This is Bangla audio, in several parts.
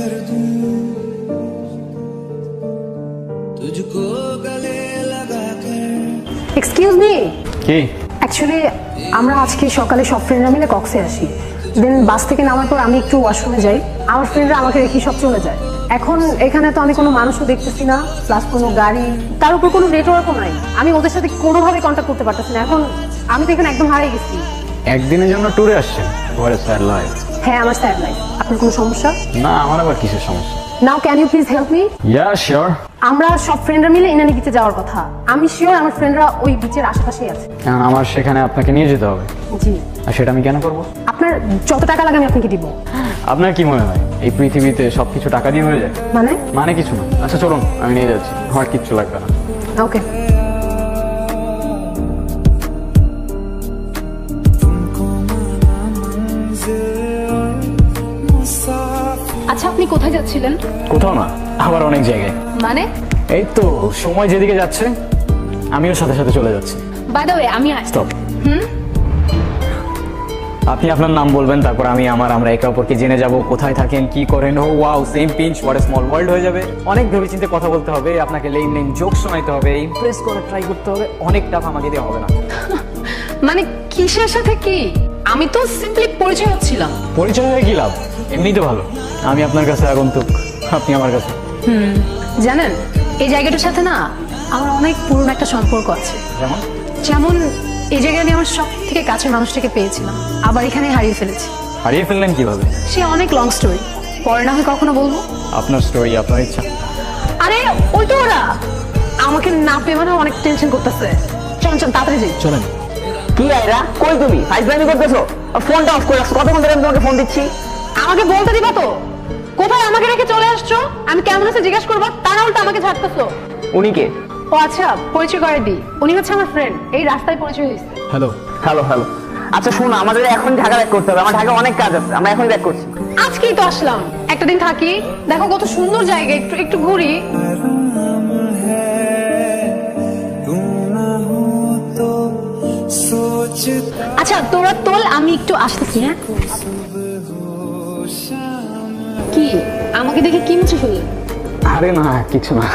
कर दूं तुझको गले लगा कर। এক্সকিউজ মি কি অ্যাকচুয়ালি আমরা আজকে সকালে সব ফ্রেন্ডরা মিলে কক্সে আসি, দেন বাস থেকে নামার পর আমি একটু ওয়াশরুমে যাই, আমার ফ্রেন্ডরা আমাকে রেখে সব চলে যায়। এখন এখানে তো আমি কোনো মানুষও দেখতেছি না, প্লাস কোনো গাড়ি, তার উপর কোনো নেটওয়ার্কও নাই, আমি ওদের সাথে কোনোভাবে কন্ট্যাক্ট করতে পারতেছি না। এখন আমি তো এখানে একদম হারিয়ে গেছি। একদিনের জন্য ট্যুরে আসছেন? What is that life? হ্যাঁ, আমার স্যাড লাইফ। আপনার কোনো সমস্যা? না, আমার আবার কিসের সমস্যা? Now can you please help me? Ya sure. আমরা সব ফ্রেন্ডরা মিলে ইনানি বিচে যাওয়ার কথা, আমি শিওর আমার ফ্রেন্ডরা ওই বিচের আশেপাশেই আছে। কারণ আমার সেখানে আপনাকে নিয়ে যেতে হবে। জি। আর সেটা আমি কেন করব? আপনার যত টাকা লাগে আমি আপনাকে দিব। আপনার কি মনে হয় এই পৃথিবীতে সবকিছু টাকা দিয়ে হয়ে যায়? মানে কিছু না। আচ্ছা চলুন, আমি নিয়ে যাচ্ছি, আমার কিচ্ছু লাগবে না। ওকে। আচ্ছা, আপনি কোথায় যাচ্ছিলেন? কোথাও না, আবার অনেক জায়গায়। মানে? এই তো সময় যেদিকে যাচ্ছে আমিও সাথে সাথে চলে যাচ্ছি। বাই দ্য ওয়ে, আমি স্টপ। আপনি আপনার নাম বলবেন, তারপর আমরা একে অপরকে জেনে যাব, কোথায় থাকেন, কি করেন। Oh wow, same pinch, what a small world হয়ে যাবে। অনেক ভেবেচিন্তে কথা বলতে হবে, আপনাকে লেন লেন জোক শোনাইতে হবে, ইমপ্রেস করে ট্রাই করতে হবে। অনেক টাফ, আমাকে দিয়ে হবে না। মানে কিসের সাথে কি? আমি তো সিম্পলি পরিচয় হচ্ছিলাম। পরিচয় হয়ে কি লাভ? এমনি তো ভালো। আমি আপনার কাছে আগন্তুক, আপনি আমার কাছে। জানেন, এই জায়গাটার সাথে না আমার অনেক পুরনো একটা সম্পর্ক আছে। যেমন এই জায়গায় আমি আমার সব থেকে কাছের মানুষটাকে পেয়েছিলাম, আবার এখানে হারিয়ে ফেলেছি। হারিয়ে ফেললেন কিভাবে? সে অনেক লং স্টোরি, পরে না হয় কখনো বলবো। আপনার স্টোরি, আপনার ইচ্ছা। আরে ওই তো ওরা আমাকে না পেয়ে মানে অনেক টেনশন করতেছে। চল চল তাড়াতাড়ি যাই। চলেন। কি আইরা, কই তুমি? ফাইজলামি করতেছো? ফোনটা অফ করে রাখছো, কতক্ষণ ধরে আমি তোমাকে ফোন দিচ্ছি। আমাকে বলতে দিবা তো? কোথায় আমাকে রেখে চলে আসছো? আমি কেমন আছে জিজ্ঞাসা করবো, তা না উল্টো আমাকে ঝাড়তেছো। উনি কে? ও আচ্ছা, পরিচয় করে দি। উনি হচ্ছে আমার ফ্রেন্ড, এই রাস্তায় পরিচয় হয়েছে। Hello hello hello. আচ্ছা শোনো, আমাদের এখন ঢাকা ব্যাক করতে হবে, আমার ঢাকা অনেক কাজ আছে, আমরা এখন ব্যাক করছি। আজকেই তো আসলাম, একটা দিন থাকি, দেখো কত সুন্দর জায়গা, একটু একটু ঘুরি। আচ্ছা তোরা তোল, আমি একটু আসতেছি। হ্যাঁ, কি আমাকে দেখে কি মুছে ফেললেন? আরে না, কিছু না।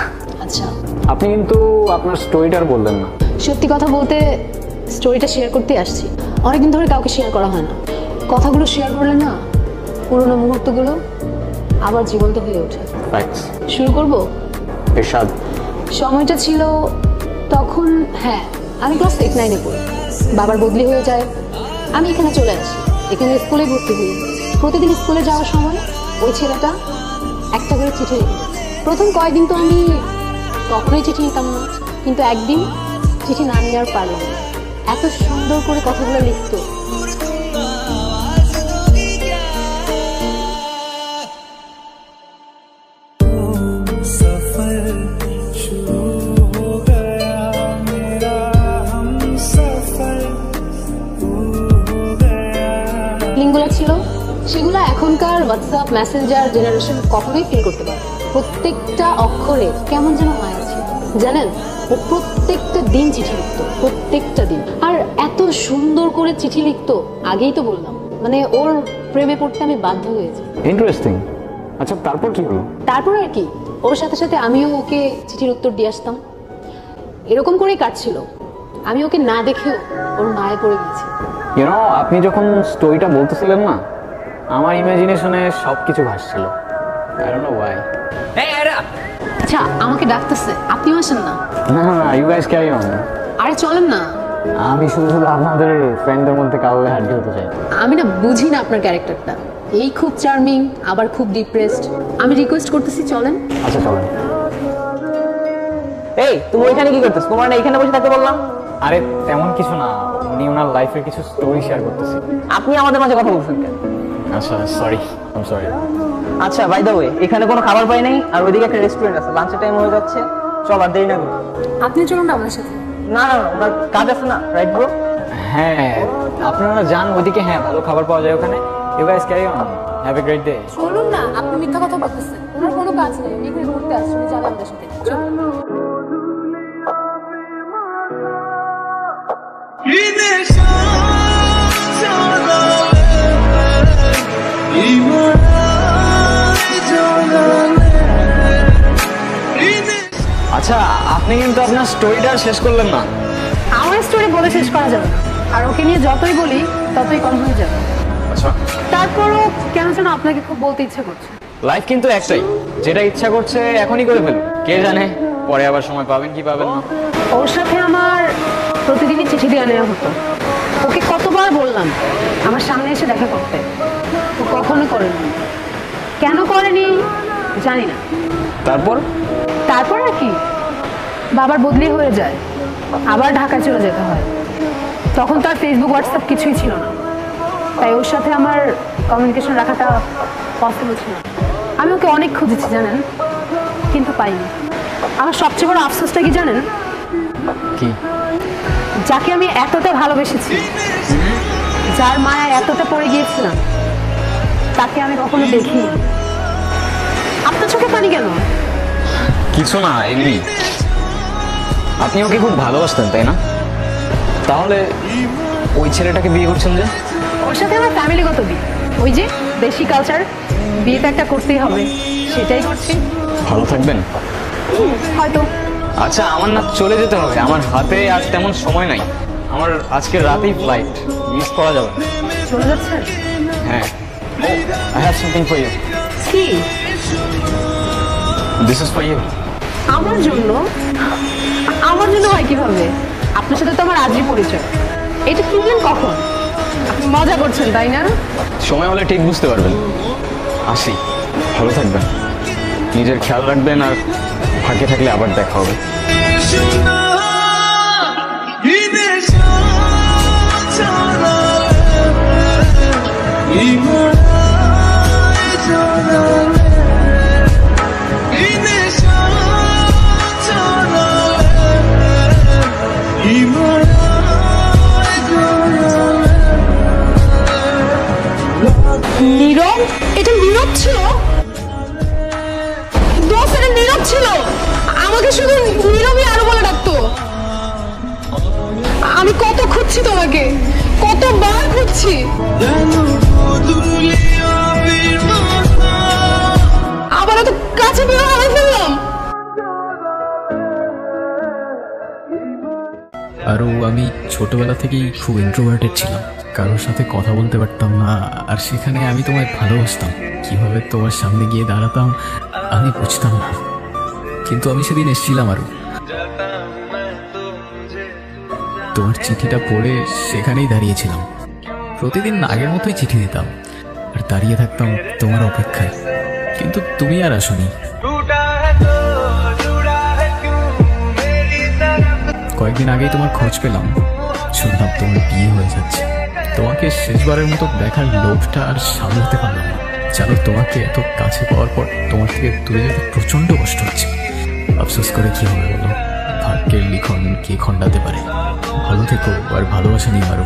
আচ্ছা, আপনি কিন্তু আপনার স্টোরিটার বললেন না। সত্যি কথা বলতে স্টোরিটা শেয়ার করতে আসছি। অনেকদিন ধরে কাউকে শেয়ার করা হয় না। কথাগুলো শেয়ার করলে না পুরোনো মুহূর্তগুলো আবার জীবন্ত হয়ে ওঠে। শুরু করবো? এরশাদ। সময়টা ছিল তখন, হ্যাঁ আমি ক্লাস 8-9-এ পড়ি। বাবার বদলি হয়ে যায়, আমি এখানে চলে আসি, এখানে স্কুলে ভর্তি হই। প্রতিদিন স্কুলে যাওয়ার সময় ওই ছেলেটা একটা করে চিঠি লিখে। প্রথম কয়েকদিন তো আমি কখনোই চিঠি নিতাম না, কিন্তু একদিন চিঠি না নিয়ে আর পারলাম না। এত সুন্দর করে কথাগুলো লিখতো। লিঙ্কগুলো ছিল, সেগুলো এখনকার হোয়াটসঅ্যাপ মেসেঞ্জার জেনারেশন কখনোই ফিল করতে পারে। প্রত্যেকটা অক্ষরে কেমন যেন মায়া ছিল। জানেন, ও প্রত্যেকটা দিন চিঠি লিখতো, প্রত্যেকটা দিন। আর এত সুন্দর করে চিঠি লিখতো, আগেই তো বললাম, মানে ওর প্রেমে পড়তে আমি বাধ্য হয়েছি। ইন্টারেস্টিং। আচ্ছা তারপর কি হলো? তারপর আর কি, ওর সাথে সাথে আমিও ওকে চিঠির উত্তর দিয়ে আসতাম। এরকম করেই কাটছিল। আমি ওকে না দেখেও ওর মায়ে পড়ে গেছি। আপনি যখন স্টোরিটা বলতেছিলেন না, আমার ইমাজিনেশনে সবকিছু ভাসছিল। I don't know why. আচ্ছা, আমাকে ডাকতেছে, আপনিও আসেন না? না না, you guys carry on. আরে চলেন না। আমি শুধু শুধু আপনাদের ফ্রেন্ডদের মধ্যে কাউকে হারিয়ে হতে চাই। আমি না বুঝি না আপনার ক্যারেক্টারটা, এই খুব চার্মিং আবার খুব ডিপ্রেসড। আমি রিকোয়েস্ট করতেছি চলেন। আচ্ছা চলেন। এই তুমি ওইখানে কি করতেছ? তোমার না এখানে বসে থাকতে বললাম? আরে তেমন কিছু না, উনি ওনার লাইফের কিছু স্টোরি শেয়ার করতেছে। আপনি আমাদের মাঝে কথা বলছেন কেন? আচ্ছা সরি, আই এম সরি। আচ্ছা বাই দ্য ওয়ে, এখানে কোনো খাবার পাই নাই, আর ওইদিকে একটা রেস্টুরেন্ট আছে, লাঞ্চের টাইম হয়ে যাচ্ছে, চল আর দেরি না করি। আপনি চলুন না আমাদের সাথে। না না, ওনার কাজ আছে না, রাইট ব্রো? হ্যাঁ আপনারা যান ওইদিকে, হ্যাঁ ভালো খাবার পাওয়া যায় ওখানে। You guys carry on, have a great day. চলুন না, আপনি মিথ্যা কথা বলতেছেন, ওনার কোনো কাজ নেই, উনি এখানে ঘুরতে আসছেন, যাবেন আমাদের সাথে। চলুন। ইমন আপনি কিন্তু আপনার স্টোরিটা শেষ করলেন না। আমার স্টোরি বলে শেষ করা যাবে না, আর ওকে নিয়ে যতই বলি ততই কম হয়ে যাবে। আচ্ছা, তারপরও কেন যেন আপনাকে খুব বলতে ইচ্ছে করছে। লাইফ কিন্তু একটাই, যেটা ইচ্ছা করছে এখনই করে ফেলুন, কে জানে পরে আবার সময় পাবেন কি পাবেন না। ওর সাথে আমার প্রতিদিনই চিঠি দেওয়া নেওয়া হতো। ওকে কতবার বললাম আমার সামনে এসে দেখা করতে, ও কখনো করেনি। কেন করেনি জানি না। তারপর তারপর আর কি, বাবার বদলি হয়ে যায়, আবার ঢাকা চলে যেতে হয়। তখন তো আর ফেসবুক হোয়াটসঅ্যাপ কিছুই ছিল না, তাই ওর সাথে আমার কমিউনিকেশন রাখাটা পসিবল ছিল না। আমি ওকে অনেক খুঁজেছি জানেন, কিন্তু পাইনি। আমার সবচেয়ে বড় আফসোসটা কি জানেন? কি? যাকে আমি এতটা ভালোবেসেছি, যার মায়া এতটা পড়ে গিয়েছিলাম, তাকে আমি কখনো দেখিনি। আপনার চোখে পানি কেন? কিছু না, এমনি। আপনি ওকে খুব ভালোবাসতেন তাই না? তাহলে ওই ছেলেটাকে বিয়ে করছেন যে? ওর সাথে আমার ফ্যামিলিগত বিয়ে, ওই যে দেশি কালচার, বিয়ে তো একটা করতেই হবে, সেটাই করছি। ভালো থাকবেন হয়তো। আচ্ছা, আমার না চলে যেতে হবে, আমার হাতে আর তেমন সময় নাই। আমার আজকে রাতেই ফ্লাইট, মিস করা যাবে না। চলে যাচ্ছেন? হ্যাঁ। I have something for you. কি? This is for you. আমার জন্য? আমার জন্য হয় কিভাবে? আপনার সাথে তো আমার আজই পরিচয়। এটা কিনলেন কখন? আপনি মজা করছেন তাই না? সময় হলে ঠিক বুঝতে পারবেন। আসি, ভালো থাকবেন, নিজের খেয়াল রাখবেন, আর ফাঁকে থাকলে আবার দেখা হবে। নীরব? এটা নীরব ছিল? দোস্ত, এটা নীরব ছিল। আমাকে শুধু নীরবই আরো বলে ডাকতো। আমি কত খুঁজছি তোমাকে, কতবার খুঁজছি। আবার এত কাছে বেরো হারাই ফেললাম। আরও আমি ছোটবেলা থেকেই খুব ইন্ট্রোভার্টেড ছিলাম, কারোর সাথে কথা বলতে পারতাম না। আর সেখানে আমি তোমায় ভালোবাসতাম, কিভাবে তোমার সামনে গিয়ে দাঁড়াতাম আমি বুঝতাম না। কিন্তু আমি সেদিন এসেছিলাম আরও, তোমার চিঠিটা পড়ে সেখানেই দাঁড়িয়েছিলাম। প্রতিদিন আগের মতোই চিঠি দিতাম আর দাঁড়িয়ে থাকতাম তোমার অপেক্ষায়, কিন্তু তুমি আর আসোনি। কয়েকদিন আগেই তোমার খোঁজ পেলাম, শুনলাম তোমার বিয়ে হয়ে যাচ্ছে। তোমাকে শেষবারের মতো দেখার লোভটা আর সামলাতে পারলাম না। জানো, তোমাকে এত কাছে পাওয়ার পর তোমার থেকে দূরে যেতে প্রচন্ড কষ্ট হচ্ছে। আফসোস করে কি হবে বলো, ভাগ্যের লিখন কে খণ্ডাতে পারে। ভালো থেকো আর ভালোবাসা নিয়ে আরো।